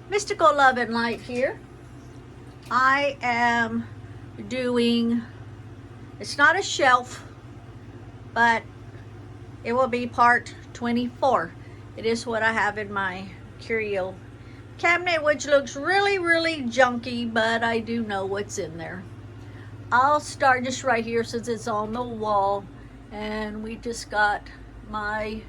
Mystical Love and Light here. I am doing, it's not a shelf, but it will be part 24. It is what I have in my Curio cabinet, which looks really, really junky, but I do know what's in there. I'll start just right here since it's on the wall, and we just got my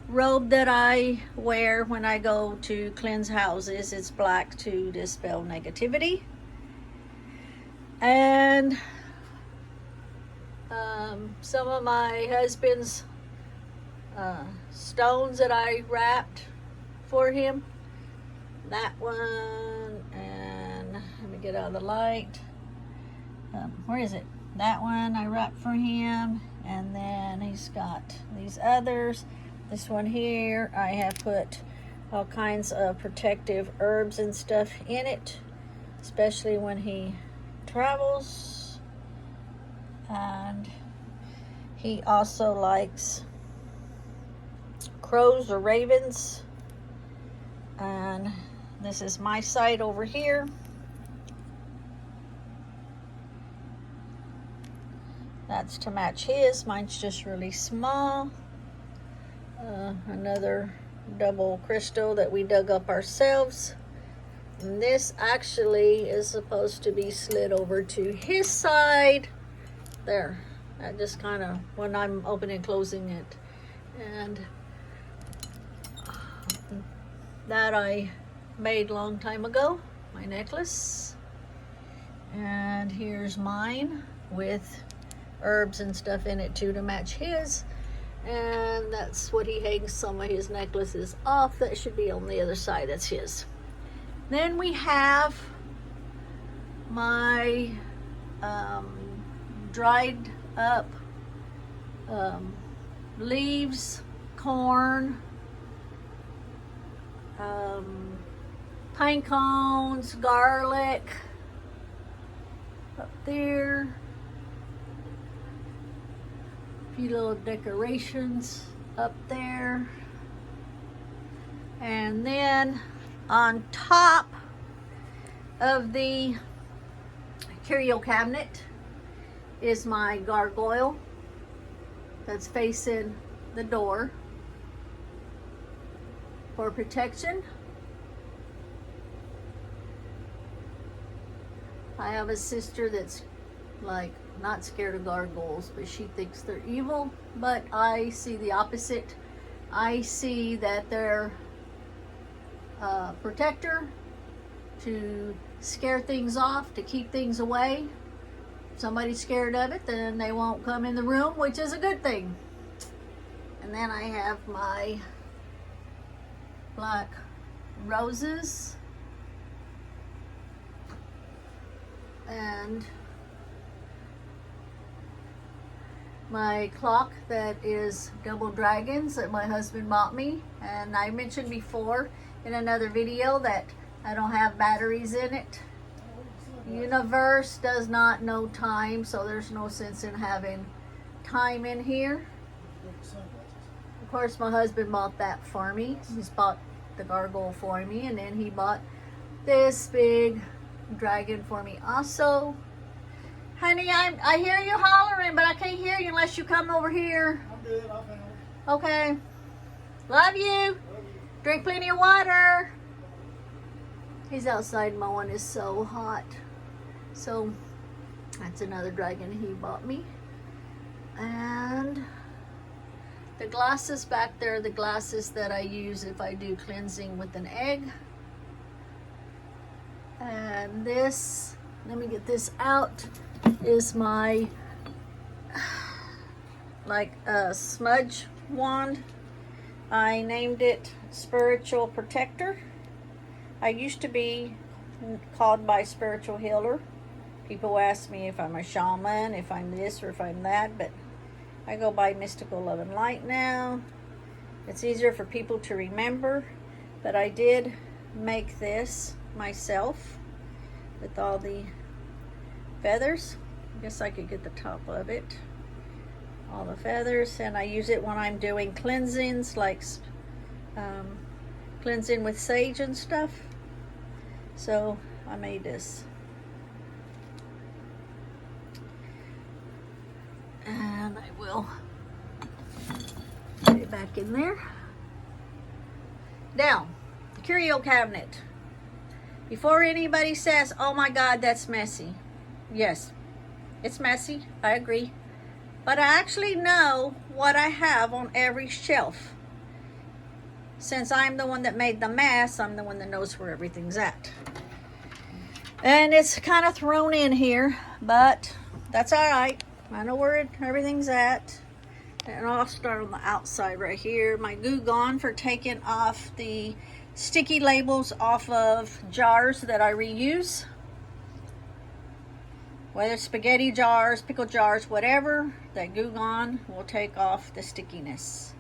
robe that I wear when I go to cleanse houses. It's black to dispel negativity. And some of my husband's stones that I wrapped for him. That one, and let me get out of the light. Where is it? That one I wrapped for him, and then he's got these others. This one here, I have put all kinds of protective herbs and stuff in it, especially when he travels. And he also likes crows or ravens. And this is my side over here. That's to match his. Mine's just really small. Another double crystal that we dug up ourselves. And this actually is supposed to be slid over to his side. There. That just kind of, when I'm opening and closing it. And that I made a long time ago. My necklace. And here's mine with herbs and stuff in it too to match his. And that's what he hangs some of his necklaces off. That should be on the other side. That's his. Then we have my dried up leaves, corn, pine cones, garlic up there. Few little decorations up there. And then on top of the curio cabinet is my gargoyle that's facing the door for protection. I have a sister that's like not scared of gargoyles, but she thinks they're evil. But I see the opposite. I see that they're a protector, to scare things off, to keep things away. If somebody's scared of it, then they won't come in the room, which is a good thing. And then I have my black roses and my clock that is double dragons that my husband bought me. And I mentioned before in another video that I don't have batteries in it. Universe does not know time, so there's no sense in having time in here. Of course, my husband bought that for me. He's bought the gargoyle for me, and then he bought this big dragon for me also. Honey, I hear you hollering, but I can't hear you unless you come over here. I'm good. I'll handle it. Okay. Love you. Drink plenty of water. He's outside mowing. It's so hot. So that's another dragon he bought me. And the glasses back there, the glasses that I use if I do cleansing with an egg. And this, let me get this out, is my like a smudge wand. I named it Spiritual Protector. I used to be called by Spiritual Healer. People ask me if I'm a shaman, if I'm this or if I'm that, but I go by Mystical Love and Light now. It's easier for people to remember, but I did make this myself with all the feathers. I guess I could get the top of it. All the feathers, and I use it when I'm doing cleansings, like cleansing with sage and stuff. So I made this. And I will put it back in there. Now, the curio cabinet. Before anybody says, oh my God, that's messy. Yes, it's messy, I agree. But I actually know what I have on every shelf. Since I'm the one that made the mess, I'm the one that knows where everything's at. And it's kind of thrown in here, but that's all right. I know where everything's at. And I'll start on the outside right here. My glue gun for taking off the sticky labels off of jars that I reuse. Whether it's spaghetti jars, pickle jars, whatever, that glue gun will take off the stickiness.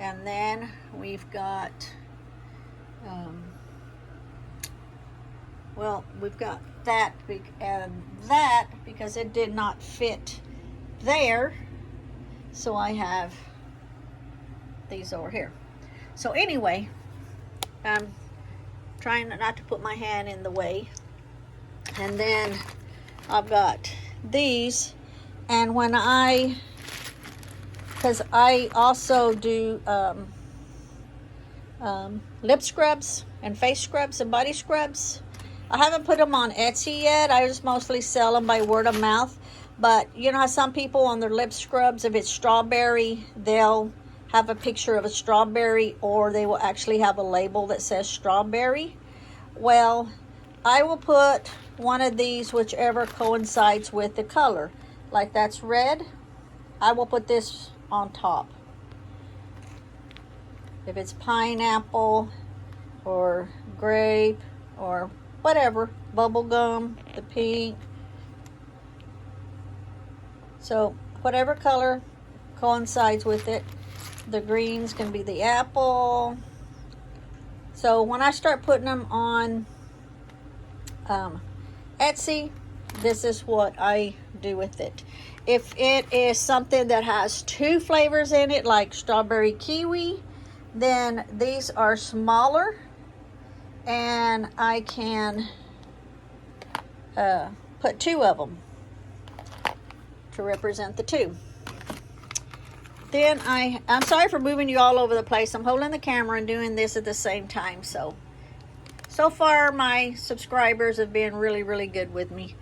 And then we've got, we've got that and that because it did not fit there. So I have these over here. So anyway, I'm trying not to put my hand in the way. And then I've got these. And when because I also do lip scrubs and face scrubs and body scrubs. I haven't put them on Etsy yet. I just mostly sell them by word of mouth. But you know how some people on their lip scrubs, if it's strawberry, they'll have a picture of a strawberry, or they will actually have a label that says strawberry. Well, I will put one of these, whichever coincides with the color. Like that's red, I will put this on top. If it's pineapple or grape or whatever, bubble gum, the pink. So whatever color coincides with it. The greens can be the apple. So when I start putting them on Etsy, this is what I do with it. If it is something that has 2 flavors in it, like strawberry kiwi, then these are smaller, and I can put 2 of them to represent the 2. Then I'm sorry for moving you all over the place. I'm holding the camera and doing this at the same time. So far my subscribers have been really, really good with me.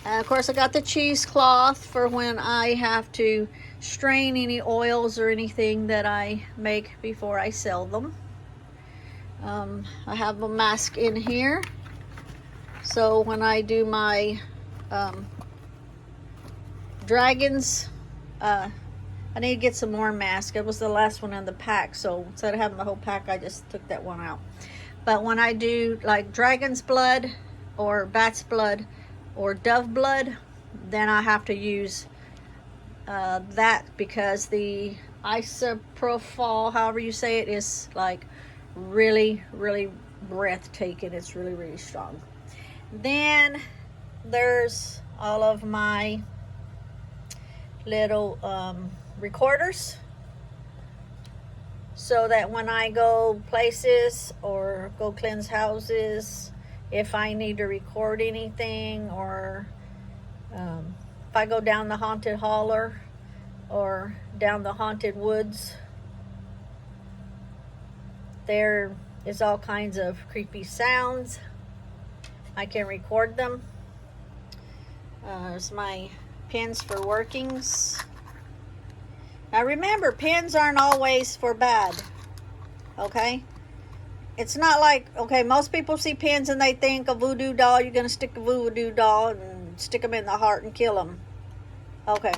Of course, I got the cheesecloth for when I have to strain any oils or anything that I make before I sell them. I have a mask in here. So when I do my dragons, I need to get some more masks. It was the last one in the pack, so instead of having the whole pack, I just took that one out. But when I do like dragon's blood or bat's blood or dove blood, then I have to use that, because the isopropyl, however you say it, is like really, really breathtaking. It's really, really strong. Then there's all of my little recorders, so that when I go places or go cleanse houses, if I need to record anything, or if I go down the haunted holler or down the haunted woods, there is all kinds of creepy sounds. I can record them. There's my pins for workings. Now remember, pins aren't always for bad, okay? It's not like, okay, most people see pins and they think a voodoo doll, you're going to stick a voodoo doll and stick them in the heart and kill them. Okay,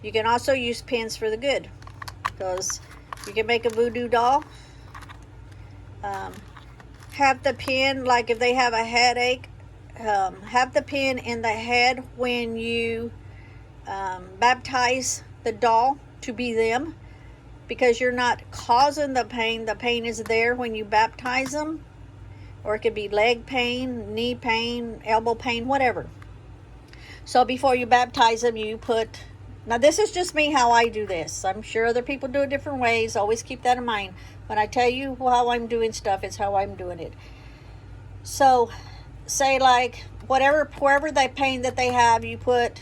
you can also use pins for the good, because you can make a voodoo doll. Have the pin, like if they have a headache, have the pin in the head when you baptize the doll to be them, because you're not causing the pain. The pain is there when you baptize them. Or it could be leg pain, knee pain, elbow pain, whatever. So before you baptize them, you put, now this is just me how I do this. I'm sure other people do it different ways. Always keep that in mind. When I tell you how I'm doing stuff, it's how I'm doing it. So say like wherever they pain that they have, you put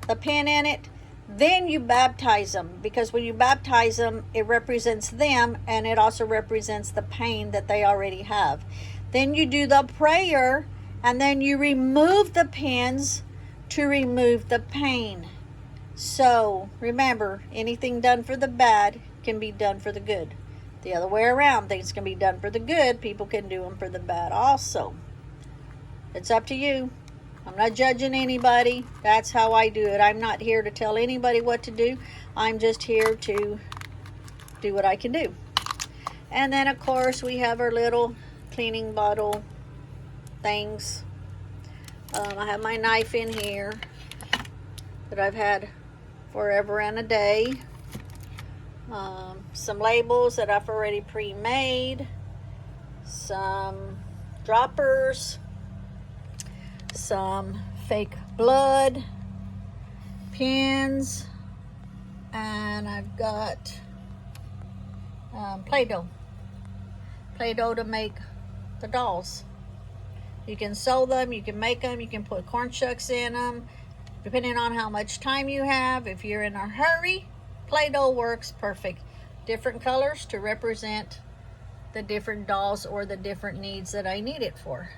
the pin in it. Then you baptize them, because when you baptize them, it represents them, and it also represents the pain that they already have. Then you do the prayer, and then you remove the pins to remove the pain. So remember, anything done for the bad can be done for the good. The other way around, things can be done for the good, people can do them for the bad also. It's up to you. I'm not judging anybody. That's how I do it. I'm not here to tell anybody what to do. I'm just here to do what I can do. And then, of course, we have our little cleaning bottle things. I have my knife in here that I've had forever and a day. Some labels that I've already pre-made. Some droppers. Some fake blood pins, and I've got Play-Doh to make the dolls. You can sew them, you can make them, you can put corn shucks in them, depending on how much time you have. If you're in a hurry, Play-Doh works perfect. Different colors to represent the different dolls or the different needs that I need it for.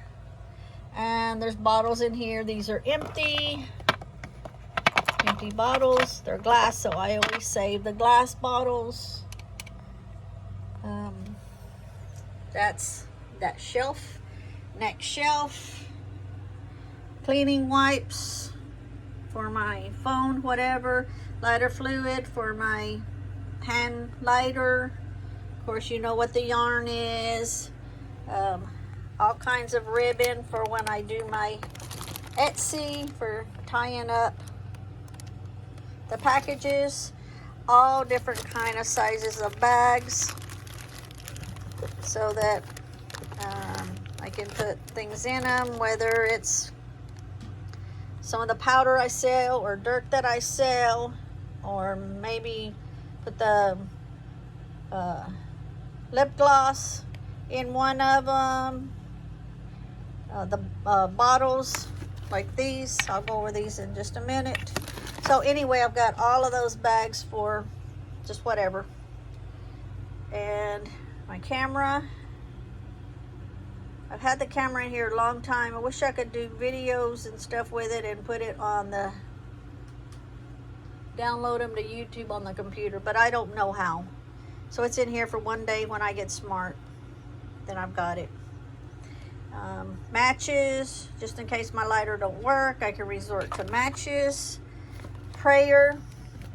And there's bottles in here. These are empty bottles. They're glass, so I always save the glass bottles. That's that shelf. Next shelf, cleaning wipes for my phone, whatever. Lighter fluid for my hand lighter. Of course, you know what the yarn is. All kinds of ribbon for when I do my Etsy for tying up the packages. All different kind of sizes of bags so that I can put things in them, whether it's some of the powder I sell or dirt that I sell, or maybe put the lip gloss in one of them. The bottles like these, I'll go over these in just a minute. So anyway, I've got all of those bags for just whatever. And my camera, I've had the camera in here a long time. I wish I could do videos and stuff with it and put it on the, download them to YouTube on the computer, but I don't know how. So it's in here for one day when I get smart. Then I've got it. Matches, just in case my lighter don't work, I can resort to matches. Prayer,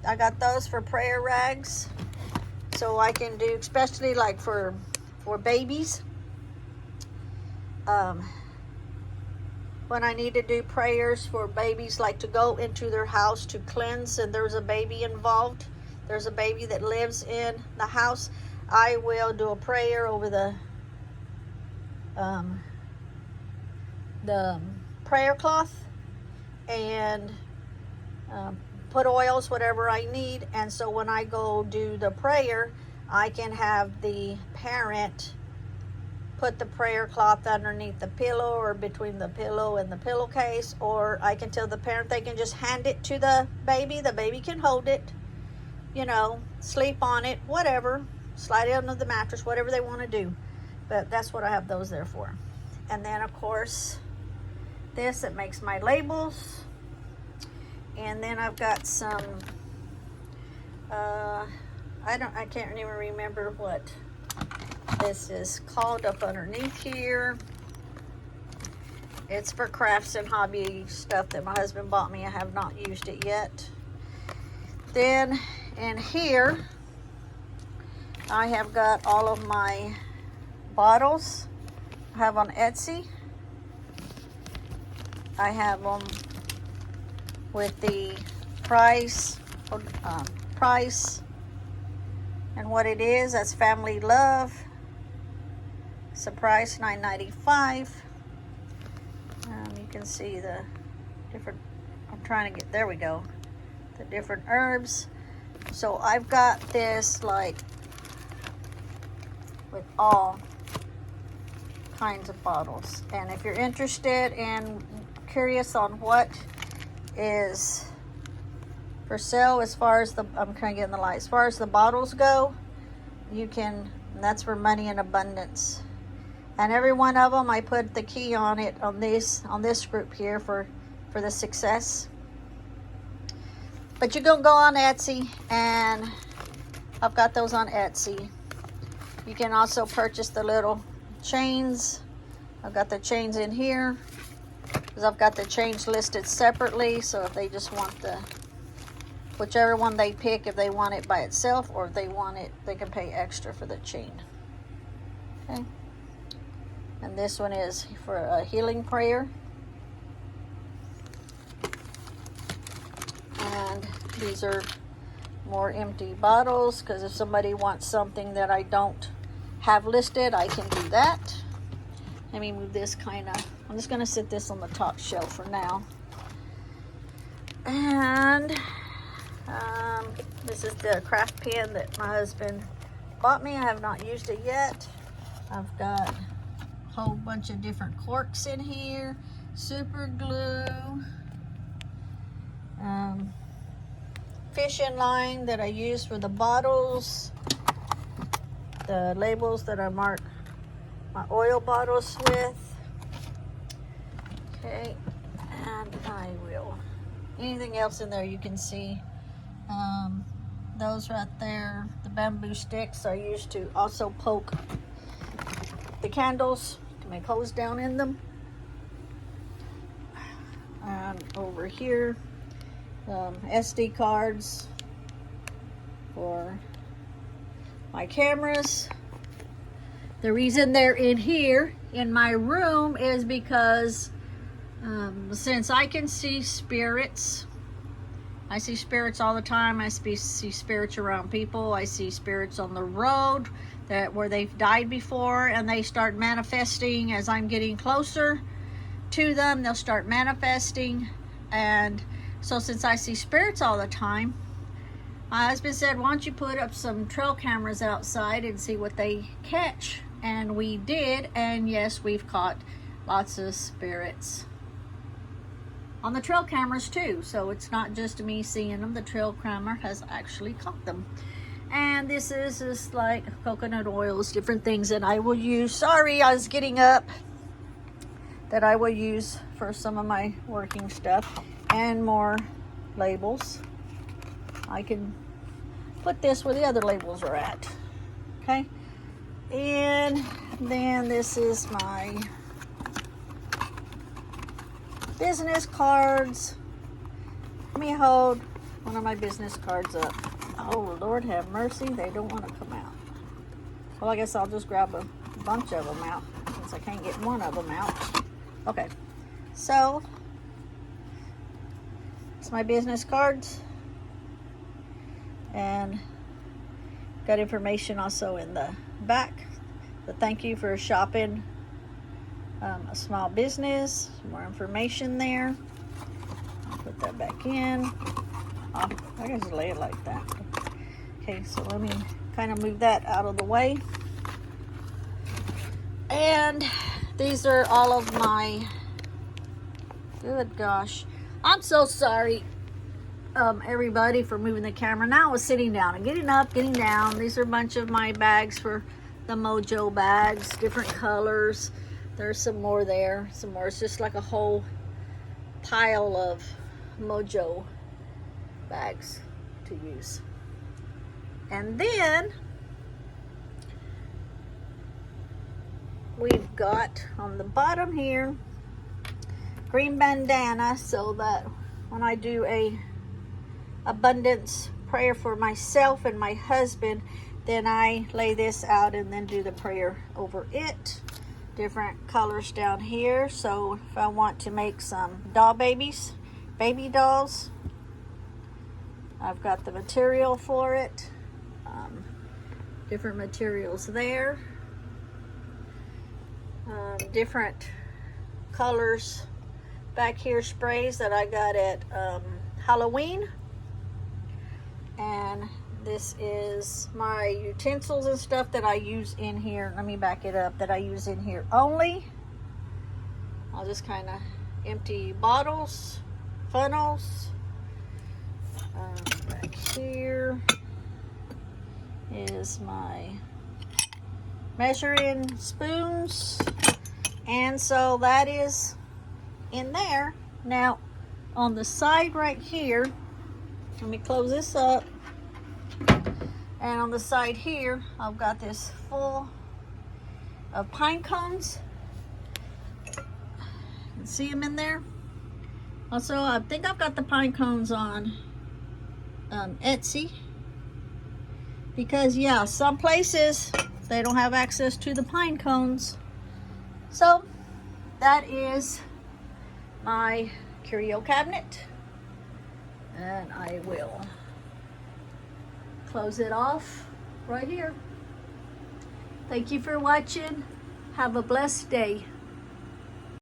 I got those for prayer rags, so I can do, especially like for babies. When I need to do prayers for babies, like to go into their house to cleanse, and there's a baby involved, there's a baby that lives in the house, I will do a prayer over the prayer cloth and put oils, whatever I need. And so when I go do the prayer, I can have the parent put the prayer cloth underneath the pillow or between the pillow and the pillowcase, or I can tell the parent they can just hand it to the baby can hold it, you know, sleep on it, whatever, slide it under the mattress, whatever they want to do. But that's what I have those there for. And then of course this that makes my labels. And then I've got some I can't even remember what this is called up underneath here. It's for crafts and hobby stuff that my husband bought me. I have not used it yet. Then in here I have got all of my bottles I have on Etsy. I have them with the price and what it is. That's Family Love. It's a price $9.95. You can see the different, I'm trying to get, there we go, the different herbs. So I've got this like with all kinds of bottles. And if you're interested and curious on what is for sale as far as the, I'm kind of getting the light, as far as the bottles go, you can, that's for money in abundance. And every one of them, I put the key on it on this group here for the success. But you can go on Etsy, and I've got those on Etsy. You can also purchase the little chains. I've got the chains in here because I've got the chains listed separately. So if they just want the, whichever one they pick, if they want it by itself or if they want it, they can pay extra for the chain. Okay. And this one is for a healing prayer. And these are more empty bottles because if somebody wants something that I don't have listed, I can do that. Let me move this kind of, I'm just going to sit this on the top shelf for now. And this is the craft pen that my husband bought me. I have not used it yet. I've got a whole bunch of different corks in here, super glue, fishing line that I use for the bottles, the labels that I mark my oil bottles with. Okay, and I will, anything else in there you can see. Those right there, the bamboo sticks are used to also poke the candles to make holes down in them. And over here, SD cards for my cameras. The reason they're in here in my room is because since I can see spirits, I see spirits all the time. I see spirits around people. I see spirits on the road where they've died before, and they start manifesting as I'm getting closer to them. They'll start manifesting. And so since I see spirits all the time, my husband said, why don't you put up some trail cameras outside and see what they catch? And we did, and yes, we've caught lots of spirits on the trail cameras too. So it's not just me seeing them, the trail camera has actually caught them. And this is just like coconut oils, different things that I will use. Sorry, I was getting up. That I will use for some of my working stuff. And more labels. I can put this where the other labels are at. Okay. And then this is my business cards. Let me hold one of my business cards up. Oh, Lord have mercy. They don't want to come out. Well, I guess I'll just grab a bunch of them out since I can't get one of them out. Okay. So, it's my business cards. And got information also in the back. But thank you for shopping a small business. More information there. I'll put that back in. I can just lay it like that. Okay, so let me kind of move that out of the way. And these are all of my, good gosh. I'm so sorry, everybody, for moving the camera. Now I was sitting down and getting up, getting down. These are a bunch of my bags for the Mojo bags, different colors. There's some more there, some more. It's just like a whole pile of Mojo bags to use. And then we've got on the bottom here green bandana, so that when I do a abundance prayer for myself and my husband, then I lay this out and then do the prayer over it. Different colors down here. So if I want to make some doll babies, baby dolls, I've got the material for it. Different materials there. Different colors back here, sprays that I got at Halloween. And This is my utensils and stuff that I use in here. Let me back it up, that I use in here only. I'll just kind of empty bottles, funnels. Back here is my measuring spoons. And so that is in there. Now, on the side right here, let me close this up. And on the side here, I've got this full of pine cones. You can see them in there. Also, I think I've got the pine cones on Etsy. Because, yeah, some places, they don't have access to the pine cones. So, that is my curio cabinet. And I will close it off right here. Thank you for watching. Have a blessed day.